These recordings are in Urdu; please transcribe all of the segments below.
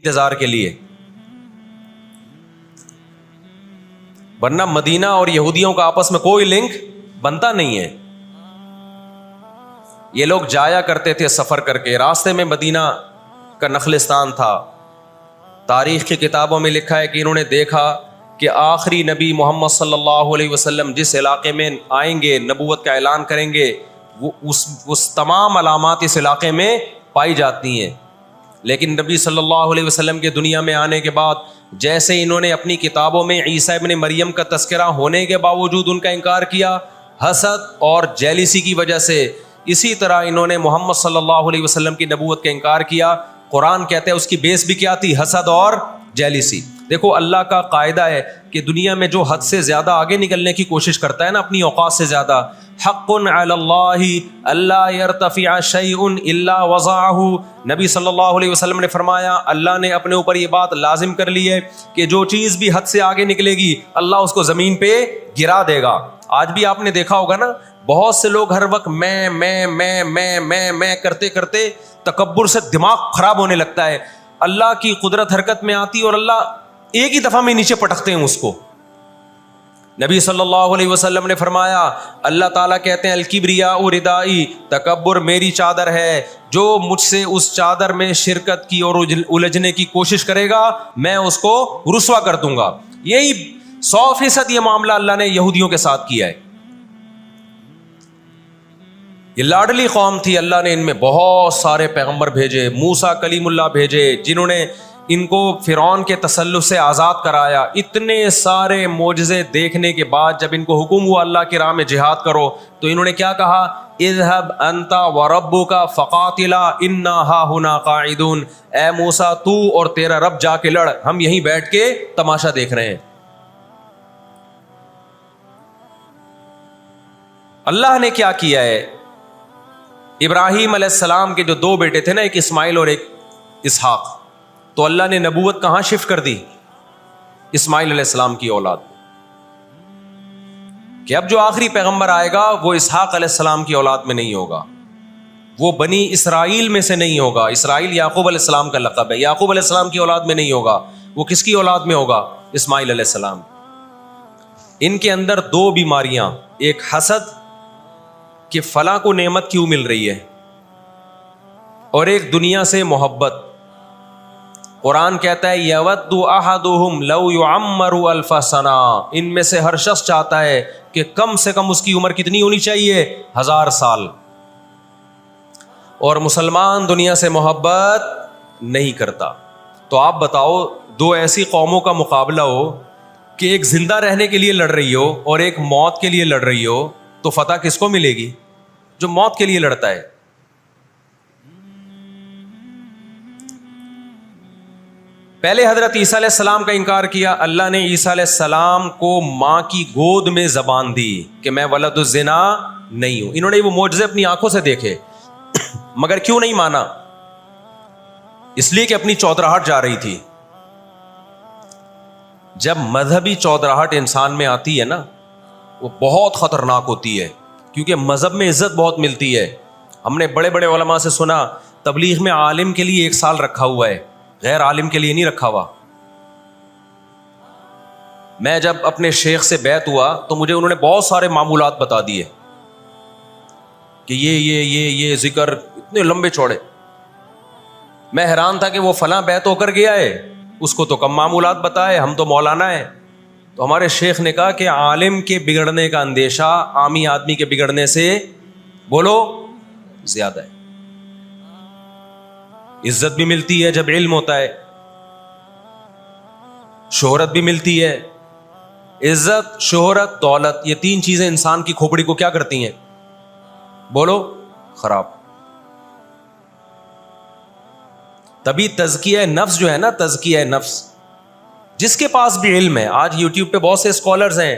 انتظار کے لیے، ورنہ مدینہ اور یہودیوں کا آپس میں کوئی لنک بنتا نہیں ہے۔ یہ لوگ جایا کرتے تھے سفر کر کے، راستے میں مدینہ کا نخلستان تھا۔ تاریخ کی کتابوں میں لکھا ہے کہ انہوں نے دیکھا کہ آخری نبی محمد صلی اللہ علیہ وسلم جس علاقے میں آئیں گے، نبوت کا اعلان کریں گے، وہ اس تمام علامات اس علاقے میں پائی جاتی ہیں۔ لیکن نبی صلی اللہ علیہ وسلم کے دنیا میں آنے کے بعد جیسے انہوں نے اپنی کتابوں میں عیسیٰ ابن مریم کا تذکرہ ہونے کے باوجود ان کا انکار کیا حسد اور جیلیسی کی وجہ سے، اسی طرح انہوں نے محمد صلی اللہ علیہ وسلم کی نبوت کا انکار کیا۔ قرآن کہتا ہے اس کی بیس بھی کیا تھی؟ حسد اور جیلیسی۔ دیکھو اللہ کا قاعدہ ہے کہ دنیا میں جو حد سے زیادہ آگے نکلنے کی کوشش کرتا ہے نا، اپنی اوقات سے زیادہ، حق علی اللہ اللہ یرتفع شیء الا وضعہ، نبی صلی اللہ علیہ وسلم نے فرمایا اللہ نے اپنے اوپر یہ بات لازم کر لی ہے کہ جو چیز بھی حد سے آگے نکلے گی اللہ اس کو زمین پہ گرا دے گا۔ آج بھی آپ نے دیکھا ہوگا نا، بہت سے لوگ ہر وقت میں کرتے کرتے تکبر سے دماغ خراب ہونے لگتا ہے۔ اللہ کی قدرت حرکت میں آتی اور اللہ ایک ہی دفعہ میں نیچے پٹکتے ہیں اس کو۔ نبی صلی اللہ علیہ وسلم نے فرمایا اللہ تعالیٰ کہتے ہیں الکبریاء ردائی، تکبر میری چادر ہے، جو مجھ سے اس چادر میں شرکت کی اور الجھنے کی کوشش کرے گا میں اس کو رسوا کر دوں گا۔ یہی 100% یہ معاملہ اللہ نے یہودیوں کے ساتھ کیا ہے۔ یہ لاڈلی قوم تھی، اللہ نے ان میں بہت سارے پیغمبر بھیجے، موسیٰ کلیم اللہ بھیجے جنہوں نے ان کو فرعون کے تسلط سے آزاد کرایا۔ اتنے سارے معجزے دیکھنے کے بعد جب ان کو حکم ہوا اللہ کی راہ میں جہاد کرو تو انہوں نے کیا کہا؟ اذهب انت وربک فقاتلا انا ہاہنا قاعدون، اے موسیٰ تو اور تیرا رب جا کے لڑ، ہم یہیں بیٹھ کے تماشا دیکھ رہے ہیں۔ اللہ نے کیا کیا ہے؟ ابراہیم علیہ السلام کے جو دو بیٹے تھے نا، ایک اسماعیل اور ایک اسحاق، تو اللہ نے نبوت کہاں شفٹ کر دی؟ اسماعیل علیہ السلام کی اولاد، کہ اب جو آخری پیغمبر آئے گا وہ اسحاق علیہ السلام کی اولاد میں نہیں ہوگا، وہ بنی اسرائیل میں سے نہیں ہوگا۔ اسرائیل یعقوب علیہ السلام کا لقب ہے، یعقوب علیہ السلام کی اولاد میں نہیں ہوگا، وہ کس کی اولاد میں ہوگا؟ اسماعیل علیہ السلام۔ ان کے اندر دو بیماریاں، ایک حسد کہ فلاں کو نعمت کیوں مل رہی ہے، اور ایک دنیا سے محبت۔ قرآن کہتا ہے یود احدہم لو یعمر الف سنہ، ان میں سے ہر شخص چاہتا ہے کہ کم سے کم اس کی عمر کتنی ہونی چاہیے؟ 1000 سال۔ اور مسلمان دنیا سے محبت نہیں کرتا۔ تو آپ بتاؤ، دو ایسی قوموں کا مقابلہ ہو کہ ایک زندہ رہنے کے لیے لڑ رہی ہو اور ایک موت کے لیے لڑ رہی ہو، تو فتح کس کو ملے گی؟ جو موت کے لیے لڑتا ہے۔ پہلے حضرت عیسیٰ علیہ السلام کا انکار کیا، اللہ نے عیسیٰ علیہ السلام کو ماں کی گود میں زبان دی کہ میں ولد الزنا نہیں ہوں۔ انہوں نے وہ معجزے اپنی آنکھوں سے دیکھے، مگر کیوں نہیں مانا؟ اس لیے کہ اپنی چودراہٹ جا رہی تھی۔ جب مذہبی چودراہٹ انسان میں آتی ہے نا، وہ بہت خطرناک ہوتی ہے، کیونکہ مذہب میں عزت بہت ملتی ہے۔ ہم نے بڑے بڑے علماء سے سنا تبلیغ میں عالم کے لیے 1 سال رکھا ہوا ہے، غیر عالم کے لیے نہیں رکھا ہوا۔ میں جب اپنے شیخ سے بیعت ہوا تو مجھے انہوں نے بہت سارے معمولات بتا دیے کہ یہ ذکر اتنے لمبے چوڑے۔ میں حیران تھا کہ وہ فلاں بیعت ہو کر گیا ہے، اس کو تو کم معمولات بتائے، ہم تو مولانا ہیں۔ تو ہمارے شیخ نے کہا کہ عالم کے بگڑنے کا اندیشہ عامی آدمی کے بگڑنے سے بولو زیادہ ہے۔ عزت بھی ملتی ہے جب علم ہوتا ہے، شہرت بھی ملتی ہے۔ عزت، شہرت، دولت، یہ 3 چیزیں انسان کی کھوپڑی کو کیا کرتی ہیں؟ بولو، خراب۔ تبھی تزکیہ نفس جو ہے نا، تزکیہ نفس، جس کے پاس بھی علم ہے، آج یوٹیوب پہ بہت سے اسکالرز ہیں،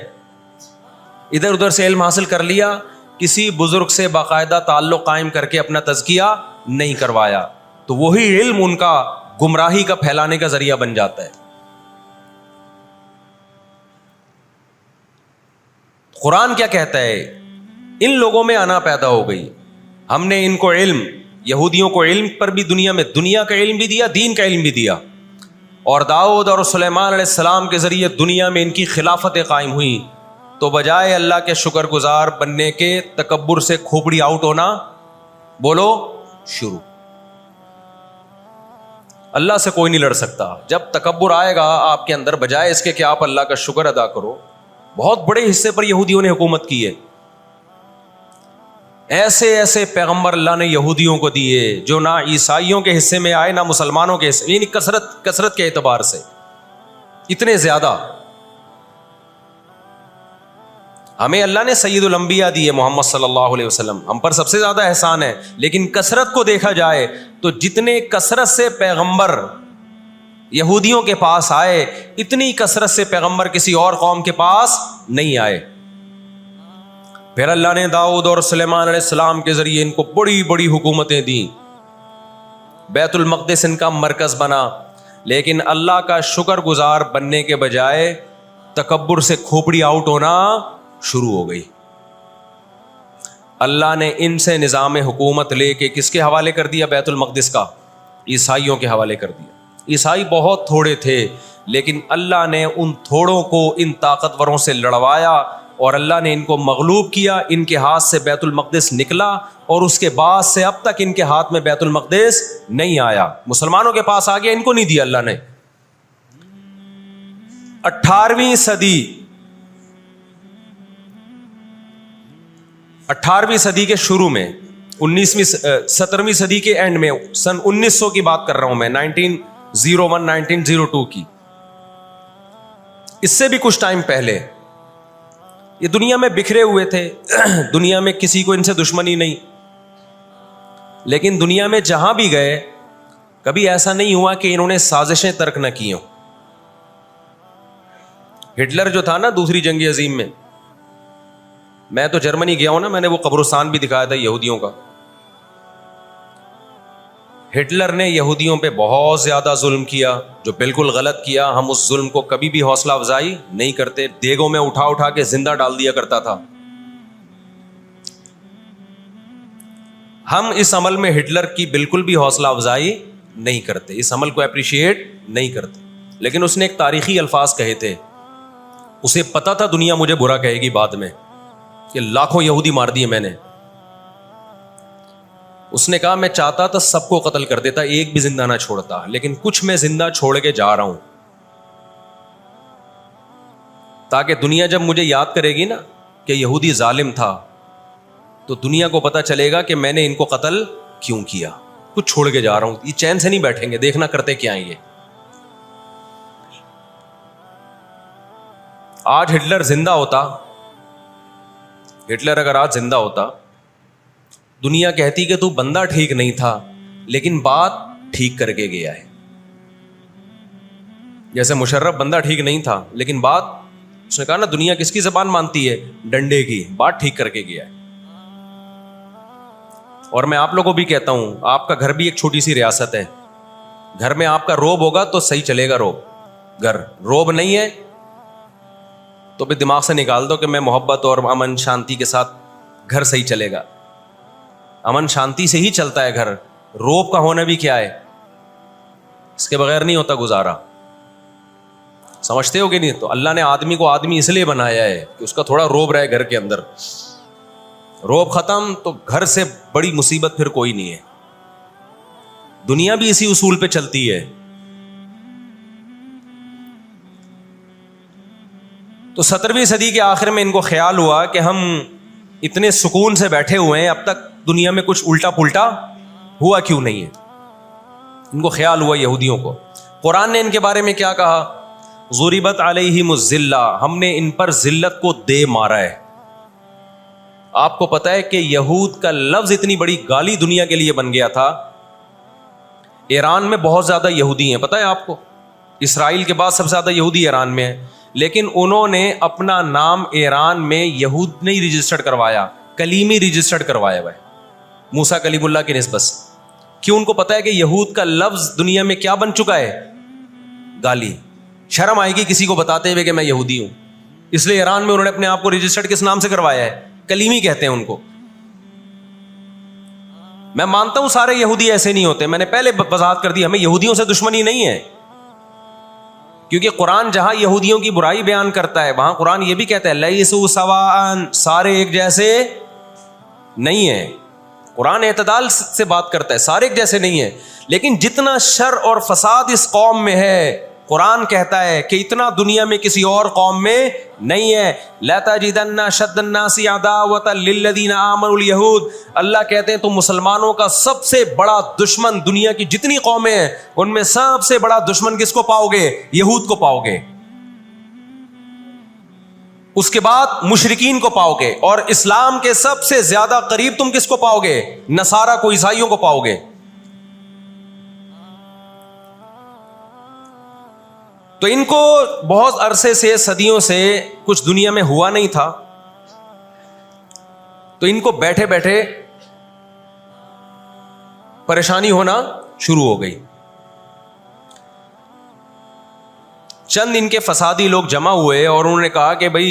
ادھر ادھر سے علم حاصل کر لیا، کسی بزرگ سے باقاعدہ تعلق قائم کر کے اپنا تزکیہ نہیں کروایا، تو وہی علم ان کا گمراہی کا پھیلانے کا ذریعہ بن جاتا ہے۔ قرآن کیا کہتا ہے؟ ان لوگوں میں انا پیدا ہو گئی، ہم نے ان کو علم، یہودیوں کو علم پر بھی دنیا میں دنیا کا علم بھی دیا، دین کا علم بھی دیا۔ اور داؤد اور سلیمان علیہ السلام کے ذریعے دنیا میں ان کی خلافتیں قائم ہوئیں، تو بجائے اللہ کے شکر گزار بننے کے تکبر سے کھوپڑی آؤٹ ہونا بولو شروع۔ اللہ سے کوئی نہیں لڑ سکتا۔ جب تکبر آئے گا آپ کے اندر، بجائے اس کے کہ آپ اللہ کا شکر ادا کرو، بہت بڑے حصے پر یہودیوں نے حکومت کی ہے۔ ایسے ایسے پیغمبر اللہ نے یہودیوں کو دیے جو نہ عیسائیوں کے حصے میں آئے نہ مسلمانوں کے حصے، یعنی کثرت کے اعتبار سے اتنے زیادہ۔ ہمیں اللہ نے سید الانبیاء دیے محمد صلی اللہ علیہ وسلم، ہم پر سب سے زیادہ احسان ہے، لیکن کثرت کو دیکھا جائے تو جتنے کثرت سے پیغمبر یہودیوں کے پاس آئے، اتنی کثرت سے پیغمبر کسی اور قوم کے پاس نہیں آئے۔ پھر اللہ نے داؤد اور سلیمان علیہ السلام کے ذریعے ان کو بڑی بڑی حکومتیں دیں، بیت المقدس ان کا مرکز بنا، لیکن اللہ کا شکر گزار بننے کے بجائے تکبر سے کھوپڑی آؤٹ ہونا شروع ہو گئی۔ اللہ نے ان سے نظام حکومت لے کے کس کے حوالے کر دیا؟ بیت المقدس کا عیسائیوں کے حوالے کر دیا۔ عیسائی بہت تھوڑے تھے، لیکن اللہ نے ان تھوڑوں کو ان طاقتوروں سے لڑوایا اور اللہ نے ان کو مغلوب کیا۔ ان کے ہاتھ سے بیت المقدس نکلا اور اس کے بعد سے اب تک ان کے ہاتھ میں بیت المقدس نہیں آیا۔ مسلمانوں کے پاس آ گیا، ان کو نہیں دیا اللہ نے۔ 18ویں صدی کے شروع میں، 17ویں صدی کے اینڈ میں، سن 1900 کی بات کر رہا ہوں میں، 1901 1902 کی، اس سے بھی کچھ ٹائم پہلے، یہ دنیا میں بکھرے ہوئے تھے، دنیا میں کسی کو ان سے دشمنی نہیں، لیکن دنیا میں جہاں بھی گئے کبھی ایسا نہیں ہوا کہ انہوں نے سازشیں ترک نہ کی ہوں۔ ہٹلر جو تھا نا دوسری جنگ عظیم میں تو جرمنی گیا ہوں نا، میں نے وہ قبرستان بھی دکھایا تھا یہودیوں کا۔ ہٹلر نے یہودیوں پہ بہت زیادہ ظلم کیا، جو بالکل غلط کیا۔ ہم اس ظلم کو کبھی بھی حوصلہ افزائی نہیں کرتے، دیگوں میں اٹھا اٹھا کے زندہ ڈال دیا کرتا تھا۔ ہم اس عمل میں ہٹلر کی بالکل بھی حوصلہ افزائی نہیں کرتے، اس عمل کو اپریشیٹ نہیں کرتے، لیکن اس نے ایک تاریخی الفاظ کہے تھے، اسے پتا تھا دنیا مجھے برا کہے گی بعد میں کہ لاکھوں یہودی مار دیے میں نے۔ اس نے کہا میں چاہتا تھا سب کو قتل کر دیتا، ایک بھی زندہ نہ چھوڑتا، لیکن کچھ میں زندہ چھوڑ کے جا رہا ہوں تاکہ دنیا جب مجھے یاد کرے گی نا کہ یہودی ظالم تھا تو دنیا کو پتا چلے گا کہ میں نے ان کو قتل کیوں کیا، کچھ چھوڑ کے جا رہا ہوں۔ یہ چین سے نہیں بیٹھیں گے، دیکھنا کرتے کیا ہیں یہ۔ آج ہٹلر زندہ ہوتا، ہٹلر اگر آج زندہ ہوتا، دنیا کہتی کہ تو بندہ ٹھیک نہیں تھا لیکن بات ٹھیک کر کے گیا ہے۔ جیسے مشرف بندہ ٹھیک نہیں تھا لیکن بات، اس نے کہا نا دنیا کس کی زبان مانتی ہے؟ ڈنڈے کی، بات ٹھیک کر کے گیا ہے۔ اور میں آپ لوگوں کو بھی کہتا ہوں، آپ کا گھر بھی ایک چھوٹی سی ریاست ہے، گھر میں آپ کا روب ہوگا تو صحیح چلے گا گھر روب نہیں ہے تو بھی دماغ سے نکال دو کہ میں محبت اور امن شانتی کے ساتھ گھر صحیح چلے گا۔ امن شانتی سے ہی چلتا ہے گھر، روب کا ہونا بھی کیا ہے، اس کے بغیر نہیں ہوتا گزارا۔ سمجھتے ہو کہ نہیں؟ تو اللہ نے آدمی کو آدمی اس لیے بنایا ہے کہ اس کا تھوڑا روب رہے گھر کے اندر۔ روب ختم تو گھر سے بڑی مصیبت پھر کوئی نہیں ہے۔ دنیا بھی اسی اصول پہ چلتی ہے۔ تو 17ویں صدی کے آخر میں ان کو خیال ہوا کہ ہم اتنے سکون سے بیٹھے ہوئے ہیں، اب تک دنیا میں کچھ الٹا پلٹا ہوا کیوں نہیں ہے؟ ان کو خیال ہوا یہودیوں کو۔ قرآن نے ان کے بارے میں کیا کہا؟ ضربت علیہم الذلہ، ہم نے ان پر ذلت کو دے مارا ہے۔ آپ کو پتا ہے کہ یہود کا لفظ اتنی بڑی گالی دنیا کے لیے بن گیا تھا۔ ایران میں بہت زیادہ یہودی ہیں، پتا ہے آپ کو؟ اسرائیل کے بعد سب سے زیادہ یہودی ایران میں ہیں، لیکن انہوں نے اپنا نام ایران میں یہود نہیں رجسٹرڈ کروایا، کلیمی رجسٹرڈ کروایا ہوا ہے، موسیٰ کلیم اللہ کی نسبت سے۔ کیوں؟ ان کو پتا ہے کہ یہود کا لفظ دنیا میں کیا بن چکا ہے؟ گالی۔ شرم آئے گی کسی کو بتاتے ہوئے کہ میں یہودی ہوں، اس لیے ایران میں انہوں نے اپنے آپ کو رجسٹرڈ کس نام سے کروایا ہے؟ کلیمی کہتے ہیں ان کو۔ میں مانتا ہوں سارے یہودی ایسے نہیں ہوتے، میں نے پہلے وضاحت کر دی، ہمیں یہودیوں سے دشمنی نہیں ہے، کیونکہ قرآن جہاں یہودیوں کی برائی بیان کرتا ہے وہاں قرآن یہ بھی کہتا ہے لیسوا سواء، سارے ایک جیسے نہیں ہیں. قرآن اعتدال سے بات کرتا ہے، سارے ایک جیسے نہیں ہیں. لیکن جتنا شر اور فساد اس قوم میں ہے قرآن کہتا ہے کہ اتنا دنیا میں کسی اور قوم میں نہیں ہے. لَتَجِدَنَّ أَشَدَّ النَّاسِ عَدَاوَةً لِلَّذِينَ آمَنُوا الْيَهُودَ، اللہ کہتے ہیں تم مسلمانوں کا سب سے بڑا دشمن دنیا کی جتنی قومیں ہیں ان میں سب سے بڑا دشمن کس کو پاؤ گے؟ یہود کو پاؤ گے. اس کے بعد مشرکین کو پاؤ گے، اور اسلام کے سب سے زیادہ قریب تم کس کو پاؤ گے؟ نصارہ کو، عیسائیوں کو پاؤ گے. تو ان کو بہت عرصے سے، صدیوں سے کچھ دنیا میں ہوا نہیں تھا، تو ان کو بیٹھے بیٹھے پریشانی ہونا شروع ہو گئی. چند ان کے فسادی لوگ جمع ہوئے اور انہوں نے کہا کہ بھئی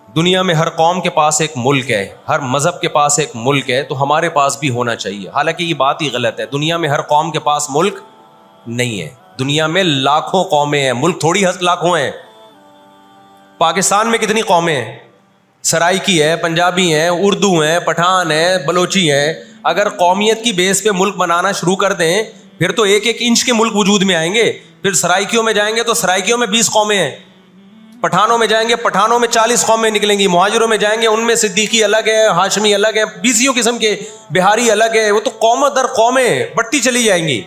دنیا میں ہر قوم کے پاس ایک ملک ہے، ہر مذہب کے پاس ایک ملک ہے، تو ہمارے پاس بھی ہونا چاہیے. حالانکہ یہ بات ہی غلط ہے. دنیا میں ہر قوم کے پاس ملک نہیں ہے. دنیا میں لاکھوں قومیں ہیں، ملک تھوڑی لاکھوں ہیں. پاکستان میں کتنی قومیں ہیں؟ سرائکی ہے، پنجابی ہیں، اردو ہیں، پٹھان ہیں، بلوچی ہیں. اگر قومیت کی بیس پہ ملک بنانا شروع کر دیں پھر تو ایک ایک انچ کے ملک وجود میں آئیں گے. پھر سرائکیوں میں جائیں گے تو سرائکیوں میں 20 قومیں ہیں. پٹھانوں میں جائیں گے، پٹھانوں میں 40 قومیں نکلیں گی. مہاجروں میں جائیں گے، ان میں صدیقی الگ ہے، ہاشمی الگ ہے، 20 قسم کے، بہاری الگ ہے. وہ تو قوم در قومیں بڑھتی چلی جائیں گی.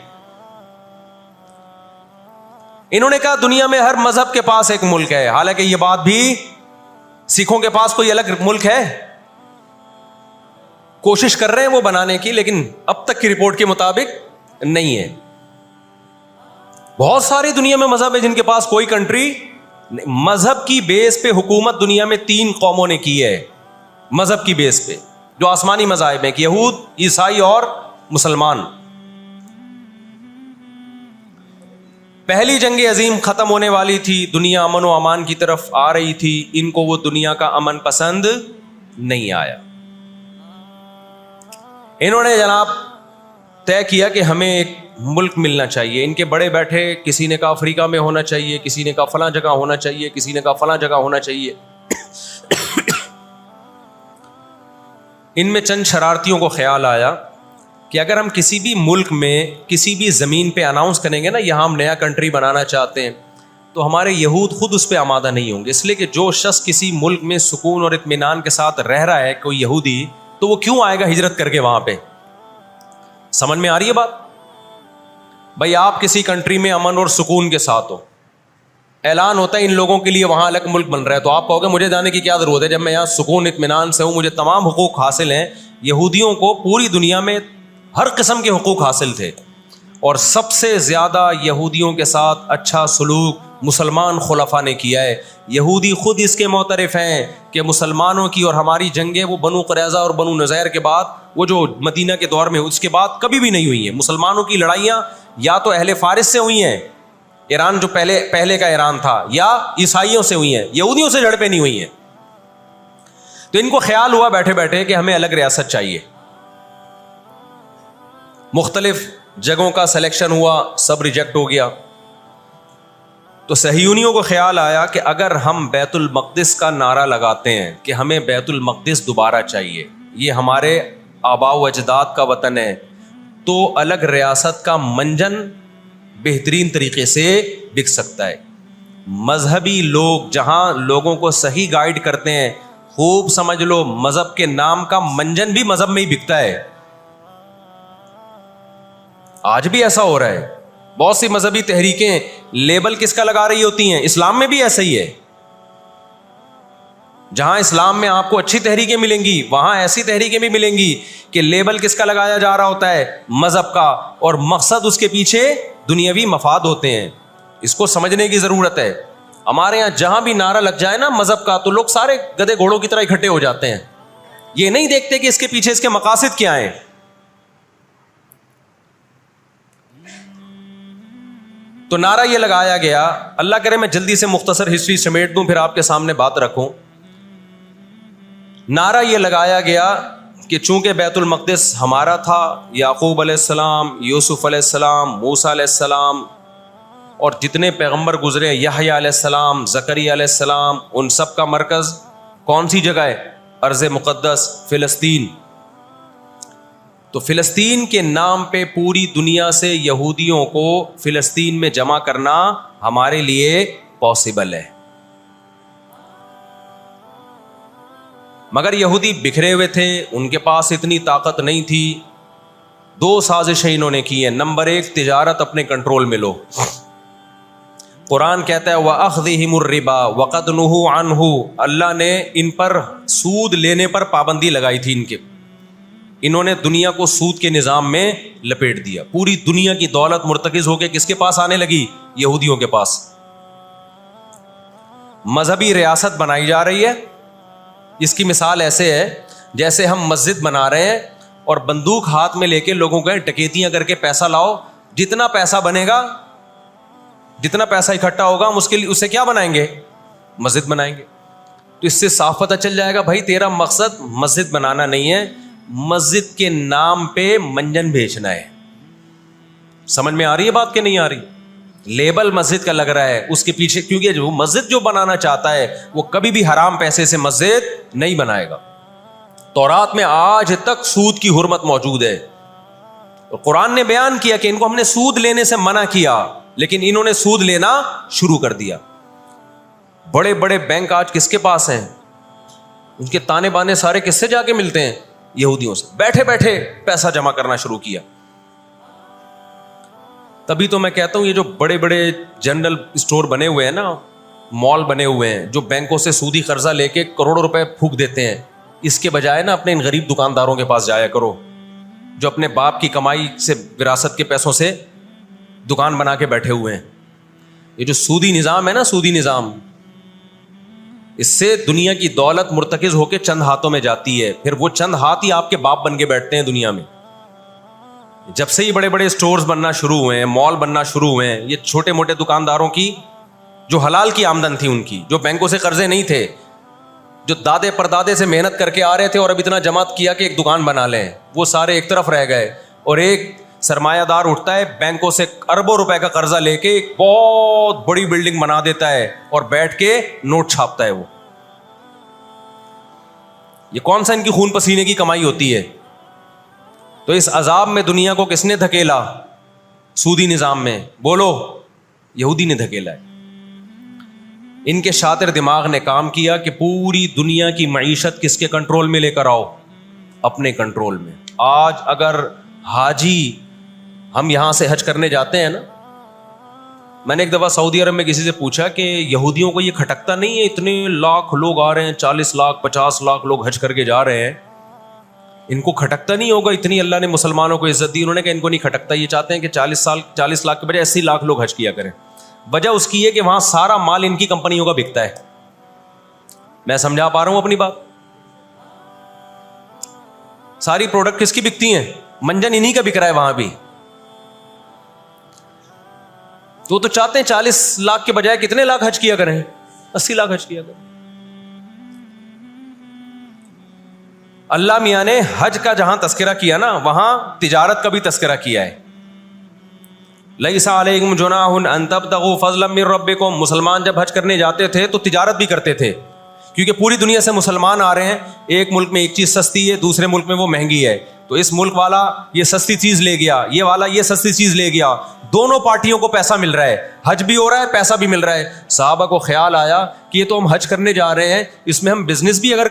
انہوں نے کہا دنیا میں ہر مذہب کے پاس ایک ملک ہے. حالانکہ یہ بات بھی، سکھوں کے پاس کوئی الگ ملک ہے؟ کوشش کر رہے ہیں وہ بنانے کی، لیکن اب تک کی رپورٹ کے مطابق نہیں ہے. بہت ساری دنیا میں مذہب ہے جن کے پاس کوئی کنٹری. مذہب کی بیس پہ حکومت دنیا میں 3 قوموں نے کی ہے، مذہب کی بیس پہ، جو آسمانی مذاہب ہیں، یہود، عیسائی اور مسلمان. پہلی جنگ عظیم ختم ہونے والی تھی، دنیا امن و امان کی طرف آ رہی تھی. ان کو وہ دنیا کا امن پسند نہیں آیا. انہوں نے جناب طے کیا کہ ہمیں ایک ملک ملنا چاہیے. ان کے بڑے بیٹھے، کسی نے کہا افریقہ میں ہونا چاہیے، کسی نے کہا فلاں جگہ ہونا چاہیے، کسی نے کہا فلاں جگہ ہونا چاہیے. ان میں چند شرارتیوں کو خیال آیا کہ اگر ہم کسی بھی ملک میں، کسی بھی زمین پہ اناؤنس کریں گے نا یہاں ہم نیا کنٹری بنانا چاہتے ہیں، تو ہمارے یہود خود اس پہ آمادہ نہیں ہوں گے. اس لیے کہ جو شخص کسی ملک میں سکون اور اطمینان کے ساتھ رہ رہا ہے، کوئی یہودی، تو وہ کیوں آئے گا ہجرت کر کے وہاں پہ؟ سمجھ میں آ رہی ہے بات؟ بھائی آپ کسی کنٹری میں امن اور سکون کے ساتھ ہو، اعلان ہوتا ہے ان لوگوں کے لیے وہاں الگ ملک بن رہا ہے، تو آپ کہو گے مجھے جانے کی کیا ضرورت ہے جب میں یہاں سکون اطمینان سے ہوں، مجھے تمام حقوق حاصل ہیں. یہودیوں کو پوری دنیا میں ہر قسم کے حقوق حاصل تھے، اور سب سے زیادہ یہودیوں کے ساتھ اچھا سلوک مسلمان خلفاء نے کیا ہے. یہودی خود اس کے معترف ہیں کہ مسلمانوں کی اور ہماری جنگیں وہ بنو قریظہ اور بنو نذیر کے بعد، وہ جو مدینہ کے دور میں، اس کے بعد کبھی بھی نہیں ہوئی ہیں. مسلمانوں کی لڑائیاں یا تو اہل فارس سے ہوئی ہیں، ایران جو پہلے کا ایران تھا، یا عیسائیوں سے ہوئی ہیں، یہودیوں سے جھڑپیں نہیں ہوئی ہیں. تو ان کو خیال ہوا بیٹھے بیٹھے کہ ہمیں الگ ریاست چاہیے. مختلف جگہوں کا سلیکشن ہوا، سب ریجیکٹ ہو گیا. تو صہیونیوں کو خیال آیا کہ اگر ہم بیت المقدس کا نعرہ لگاتے ہیں کہ ہمیں بیت المقدس دوبارہ چاہیے، یہ ہمارے آباء و اجداد کا وطن ہے، تو الگ ریاست کا منجن بہترین طریقے سے بک سکتا ہے. مذہبی لوگ جہاں لوگوں کو صحیح گائیڈ کرتے ہیں، خوب سمجھ لو مذہب کے نام کا منجن بھی مذہب میں ہی بکتا ہے. آج بھی ایسا ہو رہا ہے. بہت سی مذہبی تحریکیں لیبل کس کا لگا رہی ہوتی ہیں؟ اسلام میں بھی ایسا ہی ہے. جہاں اسلام میں آپ کو اچھی تحریکیں ملیں گی، وہاں ایسی تحریکیں بھی ملیں گی کہ لیبل کس کا لگایا جا رہا ہوتا ہے؟ مذہب کا، اور مقصد اس کے پیچھے دنیاوی مفاد ہوتے ہیں. اس کو سمجھنے کی ضرورت ہے. ہمارے یہاں جہاں بھی نعرہ لگ جائے نا مذہب کا، تو لوگ سارے گدھے گھوڑوں کی طرح اکٹھے ہو جاتے ہیں. یہ نہیں دیکھتے کہ اس کے پیچھے اس کے مقاصد کیا ہیں. تو نعرہ یہ لگایا گیا، اللہ کرے میں جلدی سے مختصر ہسٹری سمیٹ دوں پھر آپ کے سامنے بات رکھوں. نعرہ یہ لگایا گیا کہ چونکہ بیت المقدس ہمارا تھا، یعقوب علیہ السلام، یوسف علیہ السلام، موسیٰ علیہ السلام اور جتنے پیغمبر گزرے یحییٰ علیہ السلام، زکریا علیہ السلام، ان سب کا مرکز کون سی جگہ ہے؟ ارض مقدس فلسطین. تو فلسطین کے نام پہ پوری دنیا سے یہودیوں کو فلسطین میں جمع کرنا ہمارے لیے پاسبل ہے. مگر یہودی بکھرے ہوئے تھے، ان کے پاس اتنی طاقت نہیں تھی. 2 سازشیں انہوں نے کی ہیں. نمبر 1، تجارت اپنے کنٹرول میں لو. قرآن کہتا ہے وَأَخْذِهِمُ الرِّبَا وَقَدْ نُهُوا عَنْهُ، اللہ نے ان پر سود لینے پر پابندی لگائی تھی. انہوں نے دنیا کو سود کے نظام میں لپیٹ دیا. پوری دنیا کی دولت مرتکز ہو کے کس کے پاس آنے لگی؟ یہودیوں کے پاس. مذہبی ریاست بنائی جا رہی ہے. اس کی مثال ایسے ہے جیسے ہم مسجد بنا رہے ہیں اور بندوق ہاتھ میں لے کے لوگوں کو ڈکیتیاں کر کے پیسہ لاؤ. جتنا پیسہ بنے گا، جتنا پیسہ اکٹھا ہوگا، ہم اس سے کیا بنائیں گے؟ مسجد بنائیں گے. تو اس سے صاف پتہ چل جائے گا بھائی تیرا مقصد مسجد بنانا نہیں ہے، مسجد کے نام پہ منجن بیچنا ہے. سمجھ میں آ رہی ہے بات کہ نہیں آ رہی؟ لیبل مسجد کا لگ رہا ہے اس کے پیچھے، کیونکہ جو مسجد جو بنانا چاہتا ہے وہ کبھی بھی حرام پیسے سے مسجد نہیں بنائے گا. تورات میں آج تک سود کی حرمت موجود ہے. قرآن نے بیان کیا کہ ان کو ہم نے سود لینے سے منع کیا، لیکن انہوں نے سود لینا شروع کر دیا. بڑے بڑے بینک آج کس کے پاس ہیں؟ ان کے تانے بانے سارے کس سے جا کے ملتے ہیں؟ یہودیوں سے. بیٹھے بیٹھے پیسہ جمع کرنا شروع کیا. تبھی تو میں کہتا ہوں یہ جو بڑے بڑے جنرل اسٹور بنے ہوئے ہیں نا، مال بنے ہوئے ہیں، جو بینکوں سے سودی قرضہ لے کے کروڑوں روپے پھونک دیتے ہیں، اس کے بجائے نا اپنے ان غریب دکانداروں کے پاس جایا کرو جو اپنے باپ کی کمائی سے، وراثت کے پیسوں سے دکان بنا کے بیٹھے ہوئے ہیں. یہ جو سودی نظام ہے نا، سودی نظام، اس سے دنیا کی دولت مرتکز ہو کے چند ہاتھوں میں جاتی ہے. پھر وہ چند ہاتھ ہی آپ کے باپ بن کے بیٹھتے ہیں دنیا میں. جب سے ہی بڑے بڑے اسٹورز بننا شروع ہوئے ہیں، مال بننا شروع ہوئے ہیں، یہ چھوٹے موٹے دکانداروں کی جو حلال کی آمدن تھی، ان کی جو بینکوں سے قرضے نہیں تھے، جو دادے پردادے سے محنت کر کے آ رہے تھے اور اب اتنا جمع کیا کہ ایک دکان بنا لیں، وہ سارے ایک طرف رہ گئے. اور ایک سرمایہ دار اٹھتا ہے بینکوں سے اربوں روپے کا قرضہ لے کے ایک بہت بڑی بلڈنگ بنا دیتا ہے اور بیٹھ کے نوٹ چھاپتا ہے. وہ یہ کون سا ان کی خون پسینے کی کمائی ہوتی ہے؟ تو اس عذاب میں دنیا کو کس نے دھکیلا؟ سودی نظام میں. بولو، یہودی نے دھکیلا ہے. ان کے شاطر دماغ نے کام کیا کہ پوری دنیا کی معیشت کس کے کنٹرول میں لے کر آؤ؟ اپنے کنٹرول میں. آج اگر حاجی، ہم یہاں سے حج کرنے جاتے ہیں نا، میں نے ایک دفعہ سعودی عرب میں کسی سے پوچھا کہ یہودیوں کو یہ کھٹکتا نہیں ہے، اتنے لاکھ لوگ آ رہے ہیں، 40 لاکھ 50 لاکھ لوگ حج کر کے جا رہے ہیں، ان کو کھٹکتا نہیں ہوگا؟ اتنی اللہ نے مسلمانوں کو عزت دی. انہوں نے کہا ان کو نہیں کھٹکتا، یہ چاہتے ہیں کہ 40 لاکھ کے بجائے 80 لاکھ لوگ حج کیا کریں. وجہ اس کی ہے کہ وہاں سارا مال ان کی کمپنیوں کا بکتا ہے. میں سمجھا پا رہا ہوں اپنی بات؟ ساری پروڈکٹ کس کی بکتی ہیں؟ منجن انہی کا بک رہا ہے وہاں بھی. تو چاہتے ہیں 40 لاکھ کے بجائے کتنے لاکھ حج کیا کریں؟ 80 لاکھ حج کیا کریں. اللہ میاں نے حج کا جہاں تذکرہ کیا نا، وہاں تجارت کا بھی تذکرہ کیا ہے. لیس علیکم جناح ان تبتغوا فضلا من ربکم. مسلمان جب حج کرنے جاتے تھے تو تجارت بھی کرتے تھے، کیونکہ پوری دنیا سے مسلمان آ رہے ہیں. ایک ملک میں ایک چیز سستی ہے، دوسرے ملک میں وہ مہنگی ہے، تو اس ملک والا یہ سستی چیز لے گیا، یہ والا یہ سستی چیز لے گیا. دونوں پارٹیوں کو پیسہ مل رہا ہے، حج بھی ہو رہا ہے، پیسہ بھی مل رہا ہے. صحابہ کو خیال آیا کہ یہ تو ہم حج کرنے جا رہے ہیں، اس میں ہم بزنس بھی اگر